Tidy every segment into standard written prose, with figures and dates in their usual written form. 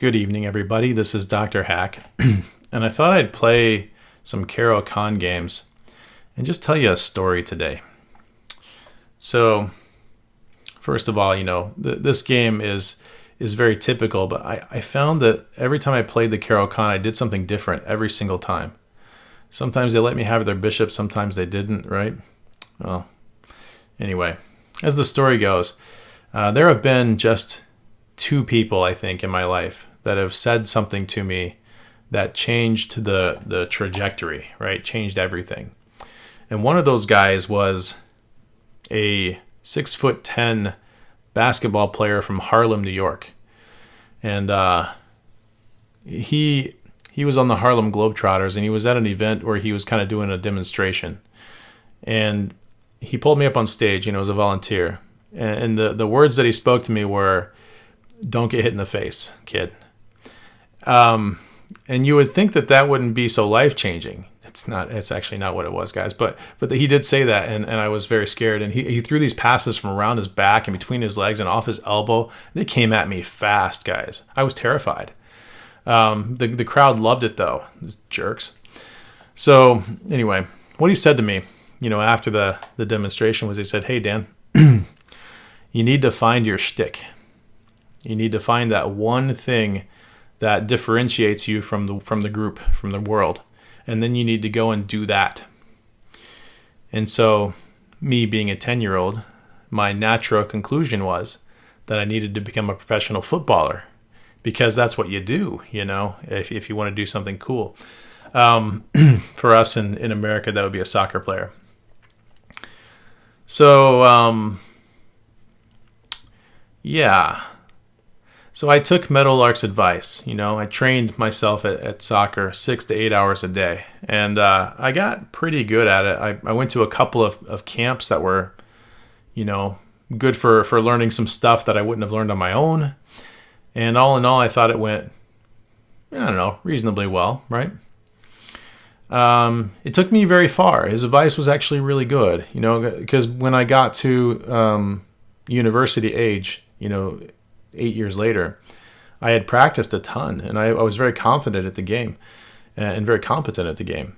Good evening, everybody. This is Dr. Hack, and I thought I'd play some Karo-kan games and just tell you a story today. So, first of all, this game is very typical, but I found that every time I played the Karo-kan, I did something different every single time. Sometimes they let me have their bishop, sometimes they didn't, right? Well, anyway, as the story goes, there have been just two people, I think, in my life that have said something to me that changed the trajectory, right? Changed everything. And one of those guys was a 6'10" basketball player from Harlem, New York. And he was on the Harlem Globetrotters, and he was at an event where he was kind of doing a demonstration. And he pulled me up on stage, as a volunteer. And the words that he spoke to me were, "Don't get hit in the face, kid." And you would think that wouldn't be so life-changing. It's not. It's actually not what it was, guys. But he did say that, and I was very scared. And he threw these passes from around his back and between his legs and off his elbow. They came at me fast, guys. I was terrified. The crowd loved it, though. Jerks. So anyway, what he said to me, after the demonstration was, he said, "Hey, Dan, you need to find your shtick. You need to find that one thing that differentiates you from the group, from the world. And then you need to go and do that." And so, me being a 10-year-old, my natural conclusion was that I needed to become a professional footballer, because that's what you do, if you want to do something cool. For us in America, that would be a soccer player. So, yeah. So I took Meadowlark's advice. I trained myself at soccer 6 to 8 hours a day, and I got pretty good at it. I went to a couple of camps that were, good for learning some stuff that I wouldn't have learned on my own. And all in all, I thought it went, reasonably well, right? It took me very far. His advice was actually really good, because when I got to university age, 8 years later, I had practiced a ton, and I was very confident at the game and very competent at the game.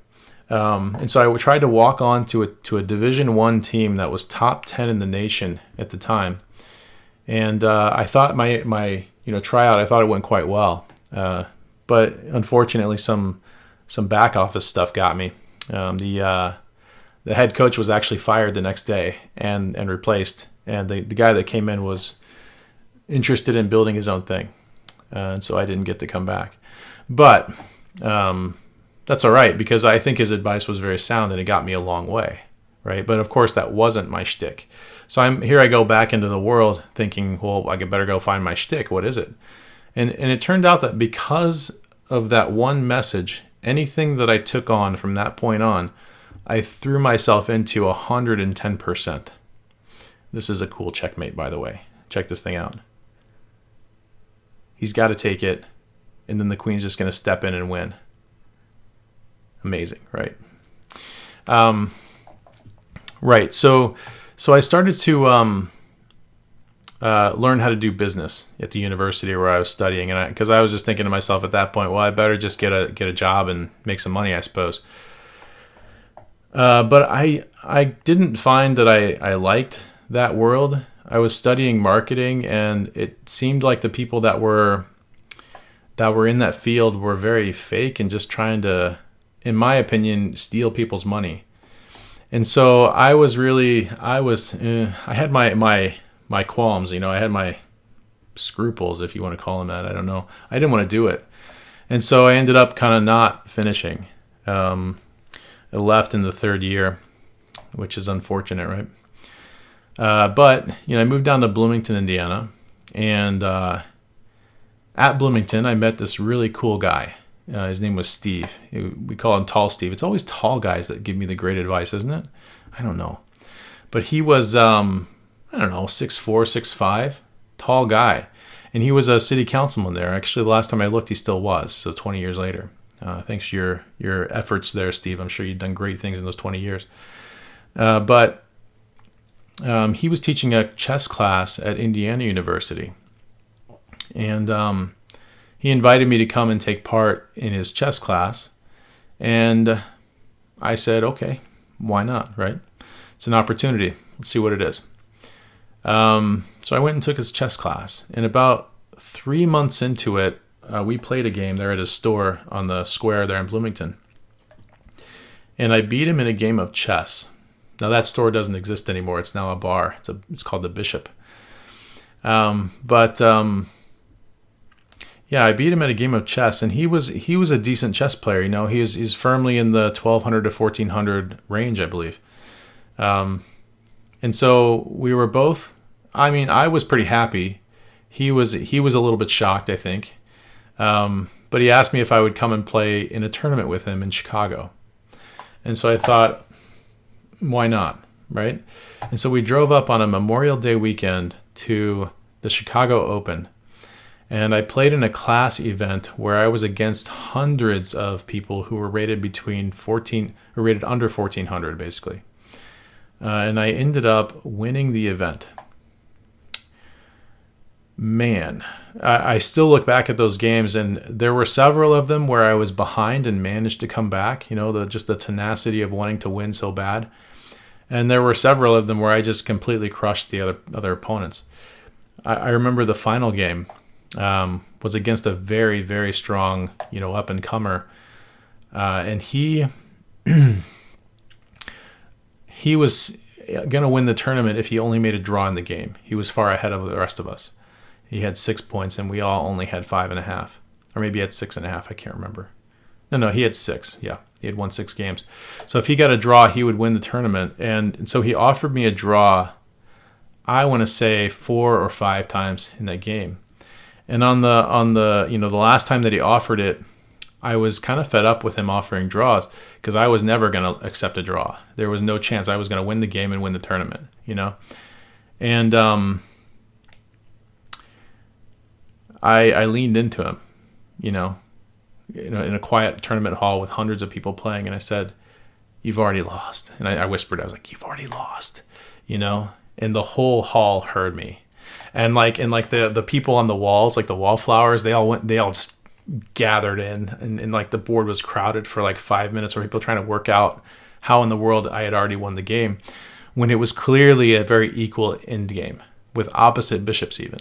And so I tried to walk on to a Division I team that was top 10 in the nation at the time. And I thought my tryout, I thought it went quite well. But unfortunately, some back office stuff got me. The head coach was actually fired the next day and replaced. And the guy that came in was interested in building his own thing, and so I didn't get to come back. But that's all right, because I think his advice was very sound and it got me a long way, right? But of course, that wasn't my shtick. So I go back into the world thinking, well, I better go find my shtick. What is it? And it turned out that because of that one message, anything that I took on from that point on, I threw myself into 110%. This is a cool checkmate, by the way. Check this thing out. He's got to take it, and then the queen's just going to step in and win. Amazing, right? Right. So I started to learn how to do business at the university where I was studying, and because I was just thinking to myself at that point, well, I better just get a job and make some money, I suppose. But I didn't find that I liked that world. I was studying marketing, and it seemed like the people that were in that field were very fake and just trying to, in my opinion, steal people's money. And so I had my qualms, I had my scruples, if you want to call them that. I don't know. I didn't want to do it. And so I ended up kind of not finishing. I left in the third year, which is unfortunate, right? But I moved down to Bloomington, Indiana, and at Bloomington, I met this really cool guy. His name was Steve. We call him Tall Steve. It's always tall guys that give me the great advice, isn't it? I don't know. But he was, 6'4", 6'5", tall guy. And he was a city councilman there. Actually, the last time I looked, he still was, so 20 years later. Thanks for your efforts there, Steve. I'm sure you've done great things in those 20 years. But he was teaching a chess class at Indiana University. And he invited me to come and take part in his chess class. And I said, okay, why not, right? It's an opportunity. Let's see what it is. So I went and took his chess class. And about 3 months into it, we played a game there at his store on the square there in Bloomington. And I beat him in a game of chess. Now that store doesn't exist anymore. It's now a bar. It's called the Bishop. Yeah, I beat him at a game of chess, and he was a decent chess player. You know, he's firmly in the 1200 to 1400 range, I believe. And so we were both. I mean, I was pretty happy. He was a little bit shocked, I think. But he asked me if I would come and play in a tournament with him in Chicago. And so I thought, why not, right? And so we drove up on a Memorial Day weekend to the Chicago Open. And I played in a class event where I was against hundreds of people who were rated rated under 1400, basically. And I ended up winning the event. Man, I still look back at those games, and there were several of them where I was behind and managed to come back. You know, just the tenacity of wanting to win so bad. And there were several of them where I just completely crushed the other opponents. I remember the final game was against a very, very strong, up and comer, and he was going to win the tournament if he only made a draw in the game. He was far ahead of the rest of us. He had 6 points, and we all only had 5.5, or maybe he had 6.5. I can't remember. No, he had 6. Yeah, he had won 6 games. So if he got a draw, he would win the tournament. And so he offered me a draw, I want to say 4 or 5 times in that game. And on the the last time that he offered it, I was kind of fed up with him offering draws because I was never going to accept a draw. There was no chance I was going to win the game and win the tournament, And I leaned into him, in a quiet tournament hall with hundreds of people playing, and I said, "You've already lost." And I whispered, I was like, "You've already lost," and the whole hall heard me. And the people on the walls, like the wallflowers, they all just gathered in, and like the board was crowded for like 5 minutes, or people trying to work out how in the world I had already won the game, when it was clearly a very equal end game with opposite bishops even.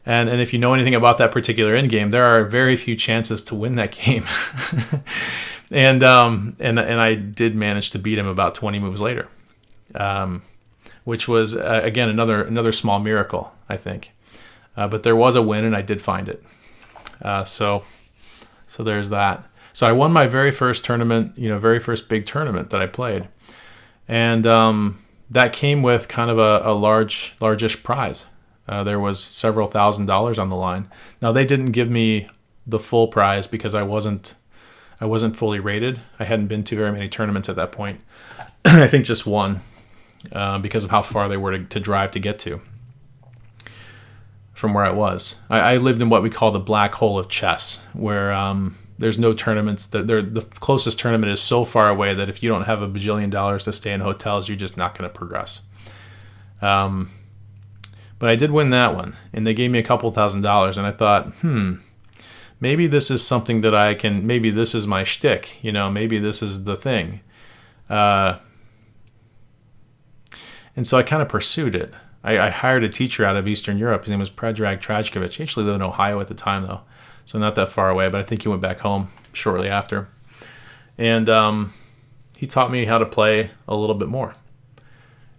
And if you know anything about that particular end game, there are very few chances to win that game. and I did manage to beat him about 20 moves later. Which was, again, another small miracle, I think. But there was a win, and I did find it. So there's that. So I won my very first tournament, very first big tournament that I played. And that came with kind of a largish prize. There was several $1,000s on the line. Now, they didn't give me the full prize because I wasn't fully rated. I hadn't been to very many tournaments at that point. I think just one. Because of how far they were to drive to get to from where I was. I lived in what we call the black hole of chess, where there's no tournaments. The closest tournament is so far away that if you don't have $1 bajillion to stay in hotels, you're just not going to progress. But I did win that one, and they gave me a couple $1,000s, and I thought, maybe this is something that I can, maybe this is my shtick, maybe this is the thing. And so I kind of pursued it. I hired a teacher out of Eastern Europe. His name was Predrag Trajkovic. He actually lived in Ohio at the time, though, so not that far away, but I think he went back home shortly after. And he taught me how to play a little bit more.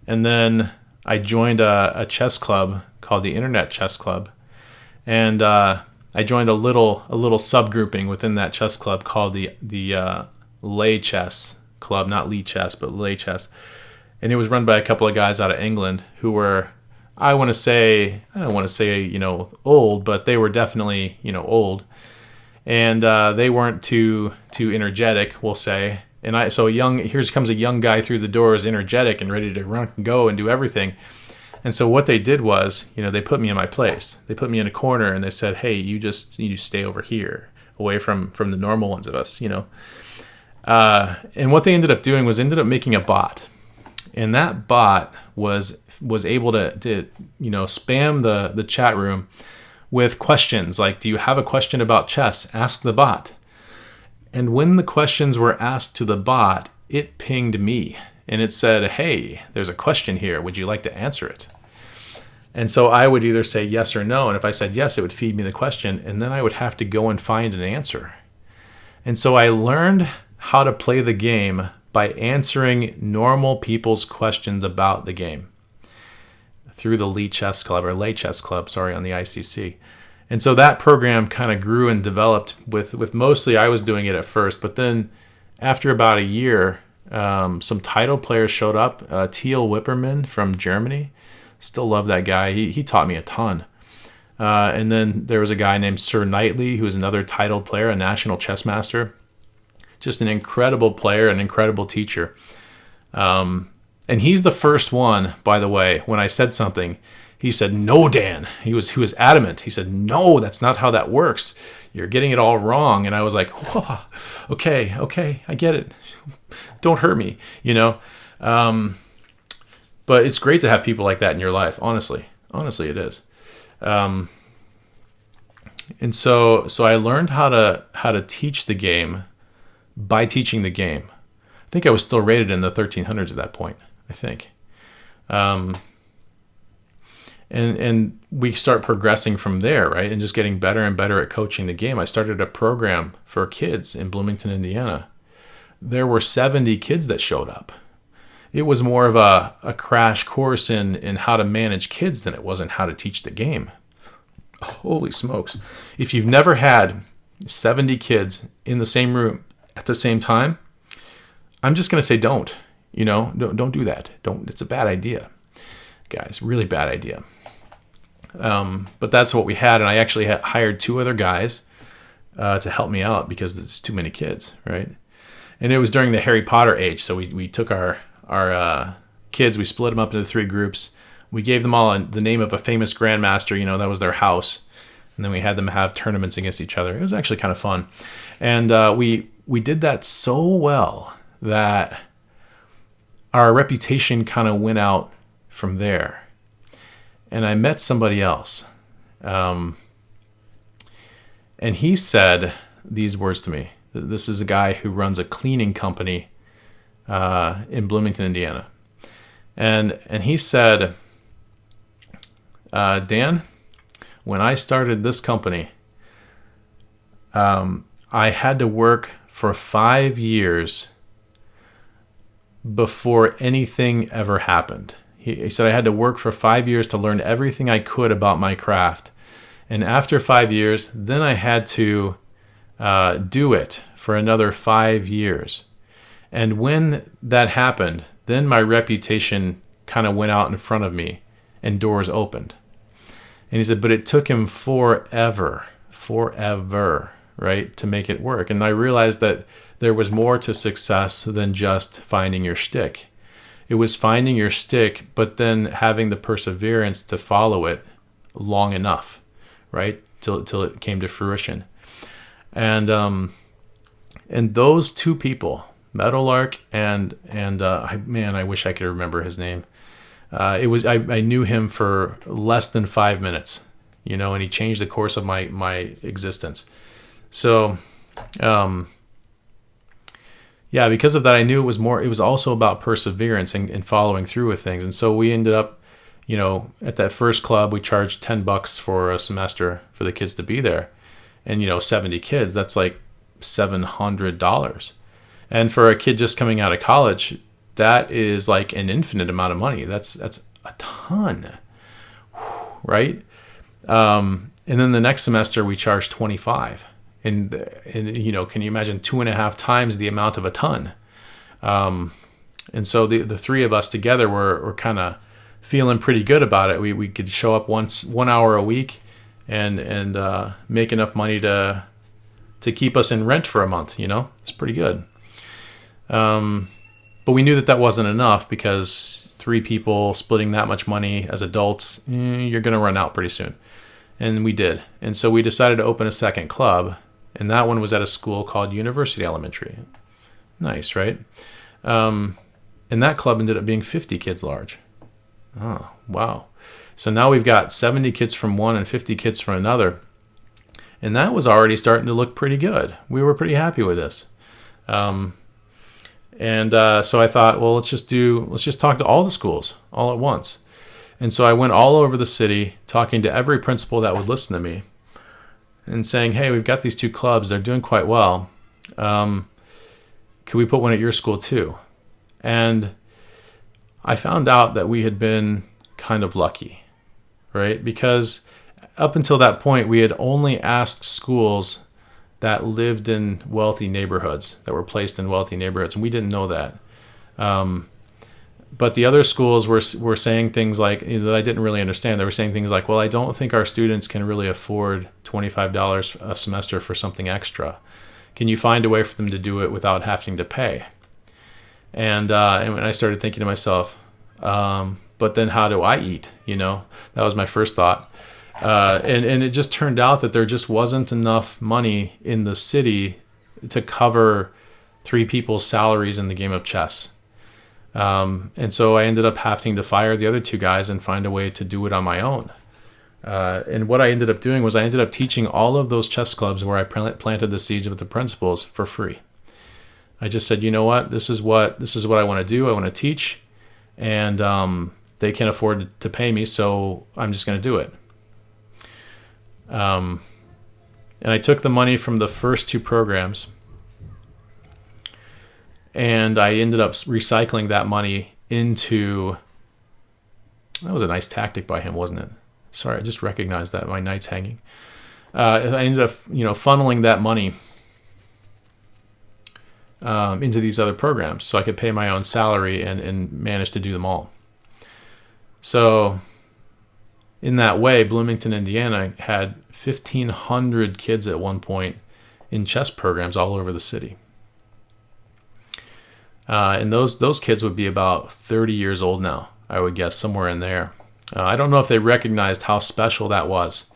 And then I joined a chess club called the Internet Chess Club. And I joined a little subgrouping within that chess club called the Lay Chess Club, not Lee Chess, but Lay Chess. And it was run by a couple of guys out of England who were, I don't want to say, old, but they were definitely, old. And they weren't too energetic, we'll say. And here comes a young guy through the door, is energetic and ready to run and go and do everything. And so what they did was, they put me in my place. They put me in a corner and they said, "Hey, you stay over here, away from the normal ones of us, And what they ended up doing was making a bot. And that bot was able to spam the chat room with questions like, do you have a question about chess? Ask the bot. And when the questions were asked to the bot, it pinged me and it said, hey, there's a question here. Would you like to answer it? And so I would either say yes or no. And if I said yes, it would feed me the question. And then I would have to go and find an answer. And so I learned how to play the game by answering normal people's questions about the game through the Lay Chess Club, on the ICC. And so that program kind of grew and developed with mostly I was doing it at first, but then after about a year, some title players showed up. Thiel Wipperman from Germany, still love that guy. He taught me a ton. And then there was a guy named Sir Knightley, who is another titled player, a national chess master, just an incredible player, an incredible teacher. And he's the first one, by the way, when I said something, he said, no, Dan. He was adamant. He said, no, that's not how that works. You're getting it all wrong. And I was like, whoa, okay, I get it. Don't hurt me, But it's great to have people like that in your life. Honestly, it is. And so I learned how to teach the game by teaching the game. I think I was still rated in the 1300s at that point, I think. And we start progressing from there, right? And just getting better and better at coaching the game. I started a program for kids in Bloomington, Indiana. There were 70 kids that showed up. It was more of a crash course in how to manage kids than it was in how to teach the game. Holy smokes. If you've never had 70 kids in the same room at the same time, I'm just going to say don't do that. It's a bad idea, guys, really bad idea. But that's what we had. And I actually hired 2 other guys to help me out because there's too many kids, right? And it was during the Harry Potter age. So we took our kids, we split them up into 3 groups. We gave them all the name of a famous grandmaster, that was their house. And then we had them have tournaments against each other. It was actually kind of fun. And we did that so well that our reputation kind of went out from there. And I met somebody else. And he said these words to me. This is a guy who runs a cleaning company in Bloomington, Indiana. And he said, Dan, when I started this company, I had to work for 5 years before anything ever happened. He said I had to work for 5 years to learn everything I could about my craft. And after 5 years, then I had to do it for another 5 years. And when that happened, then my reputation kind of went out in front of me and doors opened. And he said, but it took him forever, right, to make it work. And I realized that there was more to success than just finding your shtick. It was finding your shtick, but then having the perseverance to follow it long enough, right, till it came to fruition. And those 2 people, Meadowlark and I wish I could remember his name. I knew him for less than 5 minutes, and he changed the course of my existence. So, because of that, I knew it was also about perseverance and following through with things. And so we ended up, at that first club, we charged $10 for a semester for the kids to be there. And, 70 kids, that's like $700. And for a kid just coming out of college, that is like an infinite amount of money. That's a ton, right? And then the next semester we charged $25. And can you imagine 2.5 times the amount of a ton? And so the 3 of us together were kind of feeling pretty good about it. We could show up 1 hour a week and make enough money to keep us in rent for a month. It's pretty good. But we knew that wasn't enough because 3 people splitting that much money as adults, you're going to run out pretty soon. And we did. And so we decided to open a second club. And that one was at a school called University Elementary. Nice, right? And that club ended up being 50 kids large. Oh, wow. So now we've got 70 kids from one and 50 kids from another. And that was already starting to look pretty good. We were pretty happy with this. So I thought, well, let's just talk to all the schools all at once. And so I went all over the city talking to every principal that would listen to me and saying, hey, we've got these two clubs. They're doing quite well. Could we put one at your school too? And I found out that we had been kind of lucky, right? Because up until that point, we had only asked schools that lived in wealthy neighborhoods, that were placed in wealthy neighborhoods, and we didn't know that. But the other schools were saying things like, that I didn't really understand. They were saying things like, well, I don't think our students can really afford $25 a semester for something extra. Can you find a way for them to do it without having to pay? And when I started thinking to myself, but then how do I eat? That was my first thought. And it just turned out that there just wasn't enough money in the city to cover 3 people's salaries in the game of chess. And so I ended up having to fire the other 2 guys and find a way to do it on my own. And what I ended up doing was I ended up teaching all of those chess clubs where I planted the seeds with the principals for free. I just said, you know what, this is what I want to do. I want to teach, and they can't afford to pay me, so I'm just going to do it. And I took the money from the first 2 programs, and I ended up recycling that money into. That was a nice tactic by him, wasn't it? Sorry, I just recognized that my night's hanging. I ended up, funneling that money into these other programs so I could pay my own salary and manage to do them all. So in that way, Bloomington, Indiana had 1,500 kids at one point in chess programs all over the city. And those kids would be about 30 years old now, I would guess, somewhere in there. I don't know if they recognized how special that was,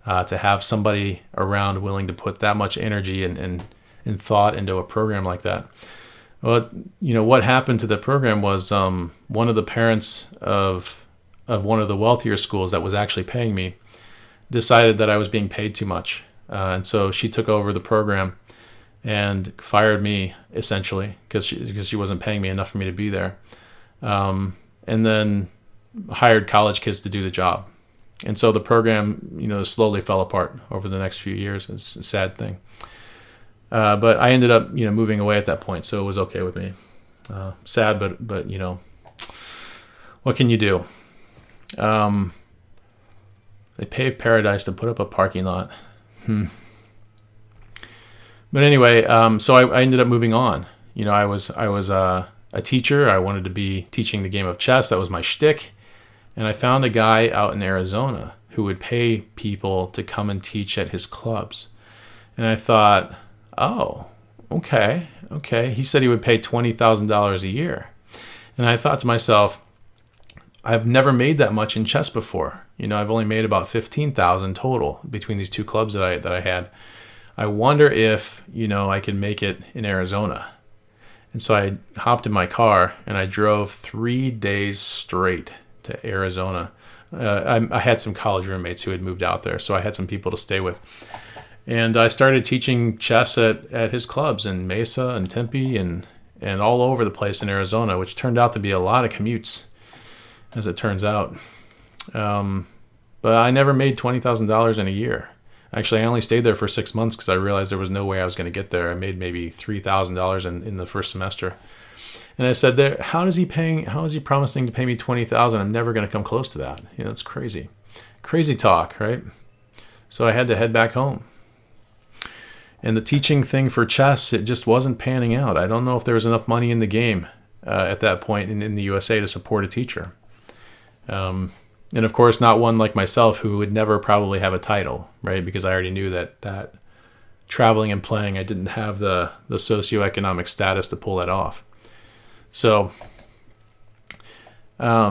to have somebody around willing to put that much energy and thought into a program like that. Well, what happened to the program was one of the parents of one of the wealthier schools that was actually paying me decided that I was being paid too much. And so she took over the program and fired me, essentially, because she wasn't paying me enough for me to be there. And then hired college kids to do the job. And so the program, slowly fell apart over the next few years. It's a sad thing. But I ended up, moving away at that point, so it was okay with me. Sad, but what can you do? They paved paradise to put up a parking lot. But anyway, so I ended up moving on. I was a teacher. I wanted to be teaching the game of chess. That was my shtick. And I found a guy out in Arizona who would pay people to come and teach at his clubs. And I thought, oh, okay. He said he would pay $20,000 a year. And I thought to myself, I've never made that much in chess before. I've only made about $15,000 total between these 2 clubs that I had. I wonder if, I could make it in Arizona. And so I hopped in my car and I drove 3 days straight to Arizona. I had some college roommates who had moved out there, so I had some people to stay with. And I started teaching chess at his clubs in Mesa and Tempe and all over the place in Arizona, which turned out to be a lot of commutes, as it turns out. But I never made $20,000 in a year. Actually, I only stayed there for 6 months because I realized there was no way I was going to get there. I made maybe $3,000 in the first semester. And I said, how is he promising to pay me $20,000? I'm never going to come close to that. It's crazy. Crazy talk, right? So I had to head back home. And the teaching thing for chess, it just wasn't panning out. I don't know if there was enough money in the game at that point in the USA to support a teacher. And of course, not one like myself who would never probably have a title, right? Because I already knew that traveling and playing, I didn't have the socioeconomic status to pull that off. So, so I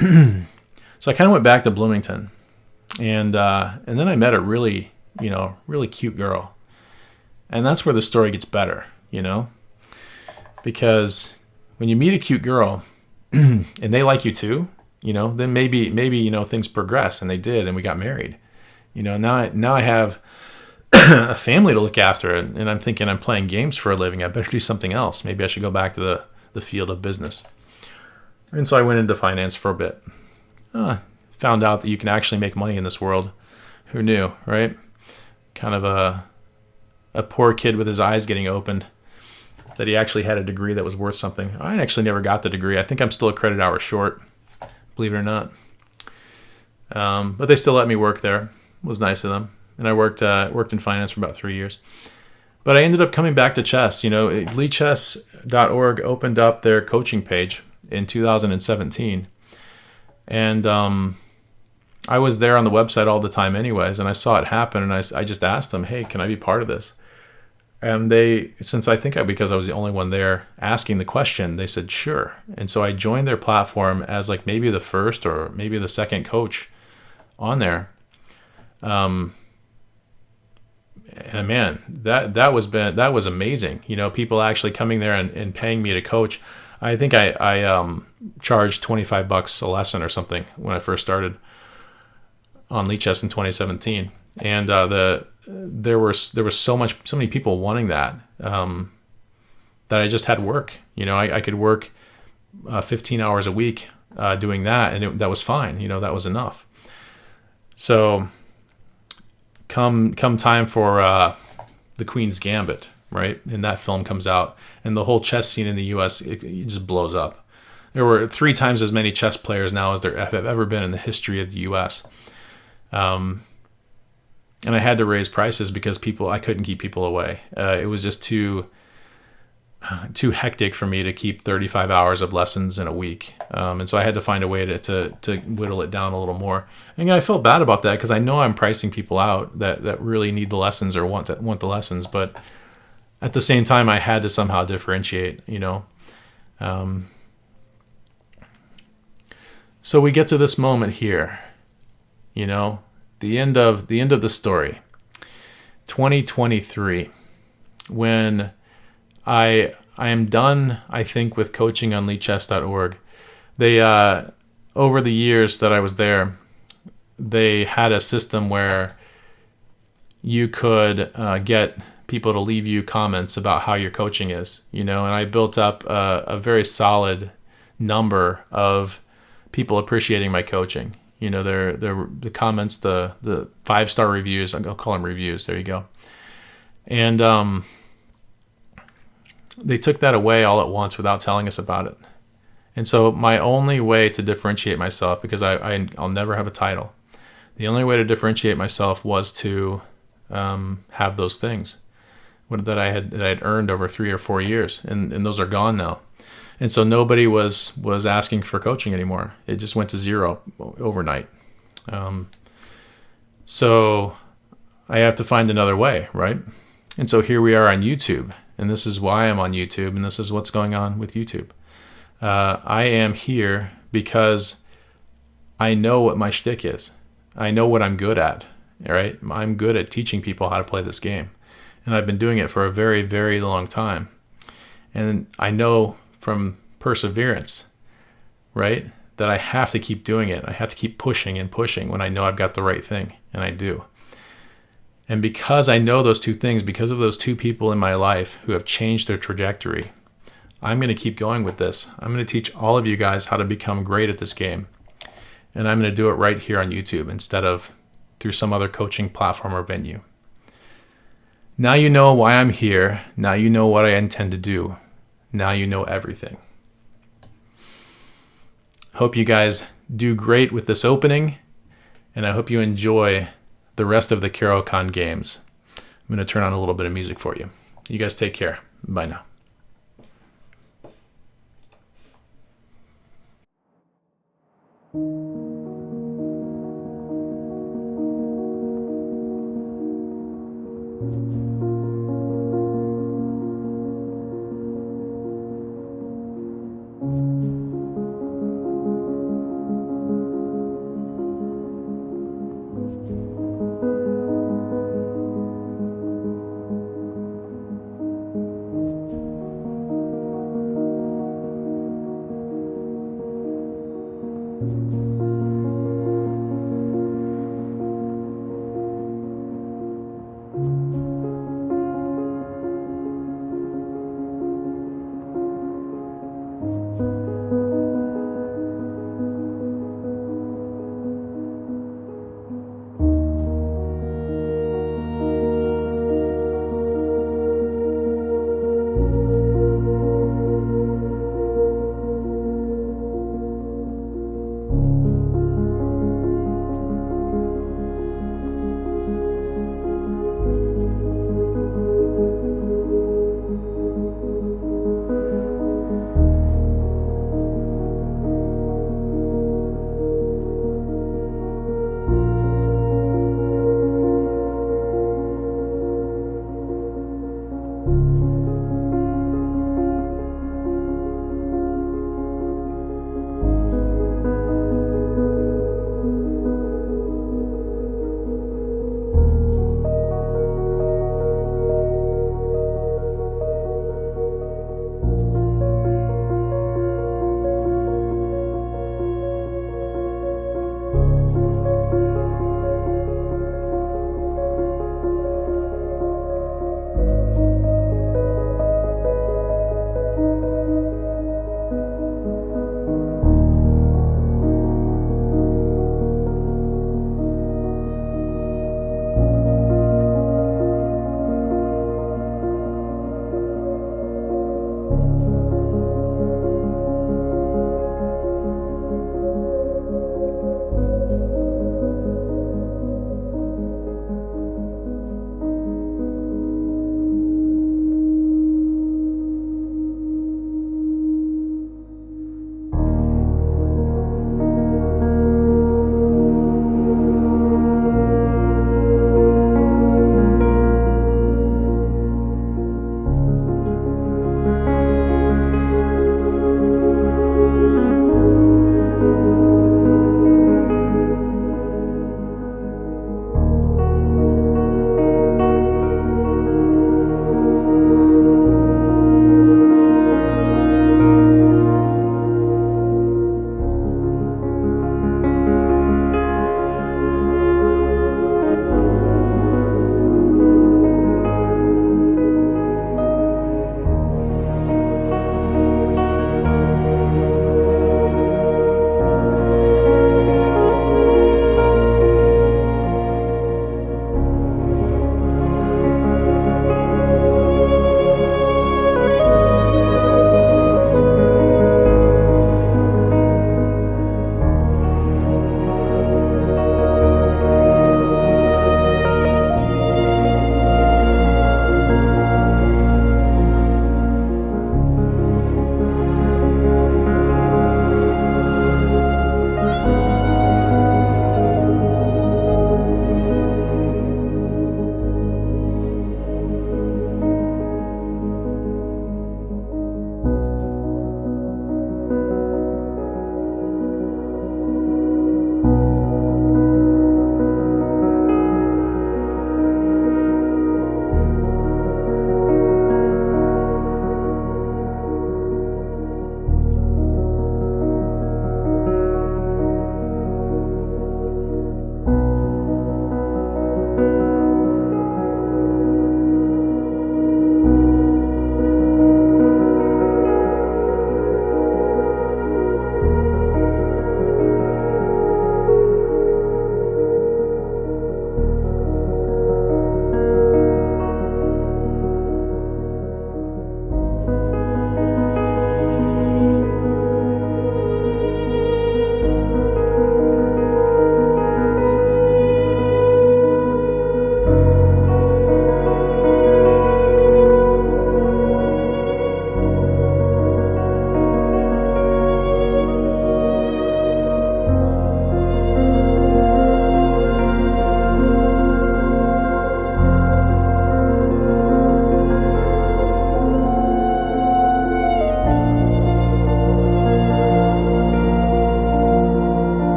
kind of went back to Bloomington, and then I met a really cute girl, and that's where the story gets better, because when you meet a cute girl and they like you too, then maybe things progress, and they did, and we got married. Now I have a family to look after, and I'm thinking I'm playing games for a living. I better do something else. Maybe I should go back to the field of business. And so I went into finance for a bit. Found out that you can actually make money in this world. Who knew, right? Kind of a poor kid with his eyes getting opened, that he actually had a degree that was worth something. I actually never got the degree. I think I'm still a credit hour short, believe it or not. But they still let me work there. It was nice of them. And I worked in finance for about 3 years. But I ended up coming back to chess. LeeChess.org opened up their coaching page in 2017. And I was there on the website all the time anyways, and I saw it happen, and I just asked them, hey, can I be part of this? And because I was the only one there asking the question, they said, sure. And so I joined their platform as like maybe the first or maybe the second coach on there. And man, that was amazing. People actually coming there and paying me to coach. I think I charged $25 a lesson or something when I first started on LeeChess in 2017, and there were so many people wanting that that I just had work. I could work 15 hours a week doing that, and that was fine. That was enough. So come time for the Queen's Gambit, right? And that film comes out, and the whole chess scene in the U.S. it just blows up. There were 3 times as many chess players now as there have ever been in the history of the U.S. And I had to raise prices because I couldn't keep people away. It was just too hectic for me to keep 35 hours of lessons in a week. And so I had to find a way to whittle it down a little more. And I felt bad about that because I know I'm pricing people out that really need the lessons or want the lessons. But at the same time, I had to somehow differentiate, So we get to this moment here, the end of the story, 2023, when I am done, I think, with coaching on LeeChess.org. They over the years that I was there, they had a system where you could get people to leave you comments about how your coaching is, and I built up a very solid number of people appreciating my coaching. The comments, the 5-star reviews, I'll call them reviews. There you go. And they took that away all at once without telling us about it. And so my only way to differentiate myself, because I'll never have a title, the only way to differentiate myself was to have those things that I had earned over 3 or 4 years, and those are gone now. And so nobody was asking for coaching anymore. It just went to zero overnight. So I have to find another way, right? And so here we are on YouTube, and this is why I'm on YouTube, and this is what's going on with YouTube. I am here because I know what my shtick is. I know what I'm good at, right? I'm good at teaching people how to play this game, and I've been doing it for a very, very long time. And I know from perseverance, right, that I have to keep doing it. I have to keep pushing and pushing when I know I've got the right thing, and I do. And because I know those 2 things, because of those 2 people in my life who have changed their trajectory, I'm going to keep going with this. I'm going to teach all of you guys how to become great at this game. And I'm going to do it right here on YouTube instead of through some other coaching platform or venue. Now you know why I'm here. Now you know what I intend to do. Now you know everything. Hope you guys do great with this opening, and I hope you enjoy the rest of the Caro-Kann games. I'm going to turn on a little bit of music for you. You guys take care. Bye now.